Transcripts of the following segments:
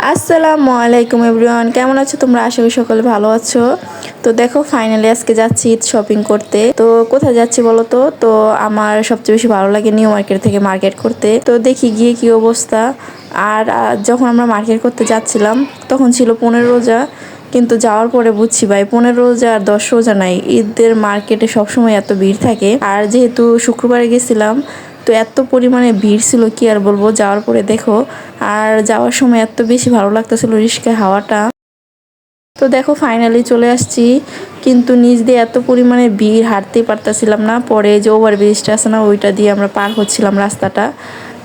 আসসালামু আলাইকুম এভরিওয়ান, কেমন আছো তোমরা? আশা করি সকলে ভালো আছো। তো দেখো ফাইনালি আজকে যাচ্ছি ঈদ শপিং করতে। তো কোথায় যাচ্ছি বলো তো? তো আমার সবচেয়ে বেশি ভালো লাগে নিউ মার্কেট থেকে মার্কেট করতে। তো দেখি গিয়ে কি অবস্থা। আর যখন আমরা মার্কেট করতে যাচ্ছিলাম তখন ছিল 15 রোজা, কিন্তু যাওয়ার পরে বুঝছি ভাই 15 রোজা আর 10 রোজা নাই, ঈদের মার্কেটে সবসময় এত ভিড় থাকে। আর যেহেতু শুক্রবারে গেছিলাম তো এত পরিমাণে ভিড় ছিল কি আর বলবো। যাওয়ার পরে দেখো আর যাওয়ার সময় এত বেশি ভালো লাগতেছিল রিস্কায় হাওয়াটা। তো দেখো ফাইনালি চলে আসছি, কিন্তু নিচ দিয়ে এত পরিমাণে ভিড় হাঁটতেই পারতেছিলাম না। পরে যে ওভার ব্রিজটা আছে না, ওইটা দিয়ে আমরা পার হচ্ছিলাম রাস্তাটা।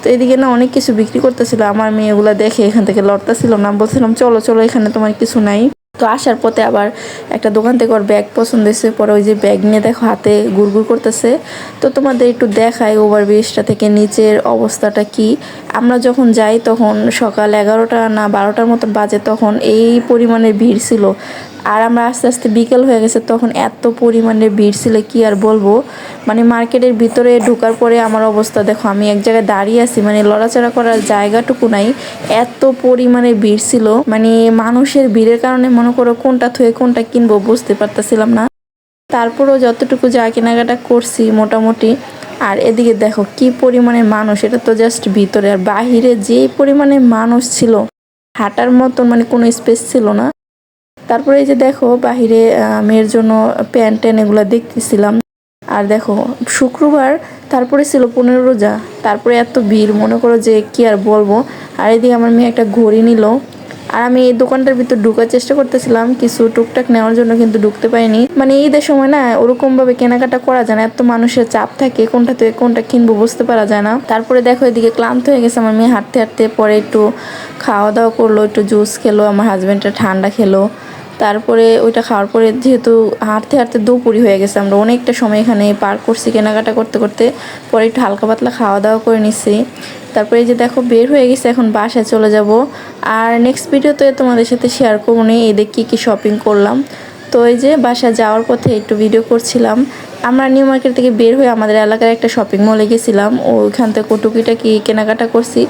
তো এদিকে না অনেক কিছু বিক্রি করতেছিল, আমার মেয়েগুলো দেখে এখান থেকে লড়তেছিল না, বলছিলাম চলো চলো এখানে তোমার কিছু নাই। তো আসার পথে আবার একটা দোকান থেকে ওর ব্যাগ পছন্দ হয়েছে, পরে ওই যে ব্যাগ নিয়ে দেখো হাতে গুড়গুড় করতেছে। তো তোমাদের একটু দেখাই ওভার ব্রিজটা থেকে নিচের অবস্থাটা কি। আমরা যখন যাই তখন সকাল 11টা না 12টার মতন বাজে, তখন এই পরিমাণে ভিড় ছিল। আর আমরা আস্তে আস্তে বিকেল হয়ে গেছে, তখন এত পরিমাণে ভিড় ছিল কি আর বলবো। মানে মার্কেটের ভিতরে ঢোকার পরে আমার অবস্থা দেখো, আমি এক জায়গায় দাঁড়িয়ে আছি, মানে লড়াচড়া করার জায়গাটুকু নাই, এত পরিমাণে ভিড় ছিল। মানে মানুষের ভিড়ের কারণে মনে করো কোনটা থুয়ে কোনটা কিনবো বুঝতে পারতেছিলাম না। তারপরেও যতটুকু যা কেনাকাটা করছি মোটামুটি। আর এদিকে দেখো কি পরিমাণে মানুষ, এটা তো জাস্ট ভিতরে, আর বাহিরে যে পরিমাণে মানুষ ছিল হাঁটার মতন মানে কোনো স্পেস ছিল না। তারপরে এই যে দেখো বাহিরে মেয়ের জন্য প্যান্ট ট্যান এগুলো দেখতেছিলাম। আর দেখো শুক্রবার, তারপরে ছিল 15 রোজা, তারপরে এত ভিড় মনে করো যে কি আর বলবো। আর এদিকে আমার মেয়ে একটা ঘড়ি নিল। আর আমি এই দোকানটার ভিতর ঢুকার চেষ্টা করতেছিলাম কিছু টুকটাক নেওয়ার জন্য, কিন্তু ঢুকতে পারিনি। মানে ঈদের সময় না ওরকম ভাবে কেনাকাটা করা যায় না, এত মানুষের চাপ থাকে, কোনটা থেকে কোনটা কিনবো বুঝতে পারা যায় না। তারপরে দেখো এদিকে ক্লান্ত হয়ে গেছে আমার মেয়ে হাঁটতে হাঁটতে, পরে একটু খাওয়া দাওয়া করলো, একটু জুস খেলো, আমার হাজব্যান্ডটা ঠান্ডা খেলো। তারপরে ওইটা খাওয়ার পরে যেহেতু হাঁটতে হাঁটতে দুপুরই হয়ে গেছে, আমরা অনেকটা সময় এখানে পার করছি কেনাকাটা করতে করতে। পরে একটু হালকা পাতলা খাওয়া দাওয়া করে নিছি। তারপরে এই যে দেখো বের হয়ে গেছে, এখন বাসায় চলে যাব। আর নেক্সট ভিডিওতে তোমাদের সাথে শেয়ার করবো নি এদের কী কী শপিং করলাম। তো এই যে বাসায় যাওয়ার পথে একটু ভিডিও করছিলাম। আমরা নিউ মার্কেট থেকে বের হয়ে আমাদের এলাকার একটা শপিং মলে গেছিলাম, ওইখান থেকে টুকিটাকি কেনাকাটা করছি।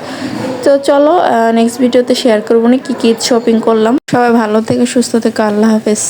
তো চলো নেক্সট ভিডিওতে শেয়ার করবো না কী কী শপিং করলাম। সবাই ভালো থেকে সুস্থ থেকে, আল্লাহ হাফেজ।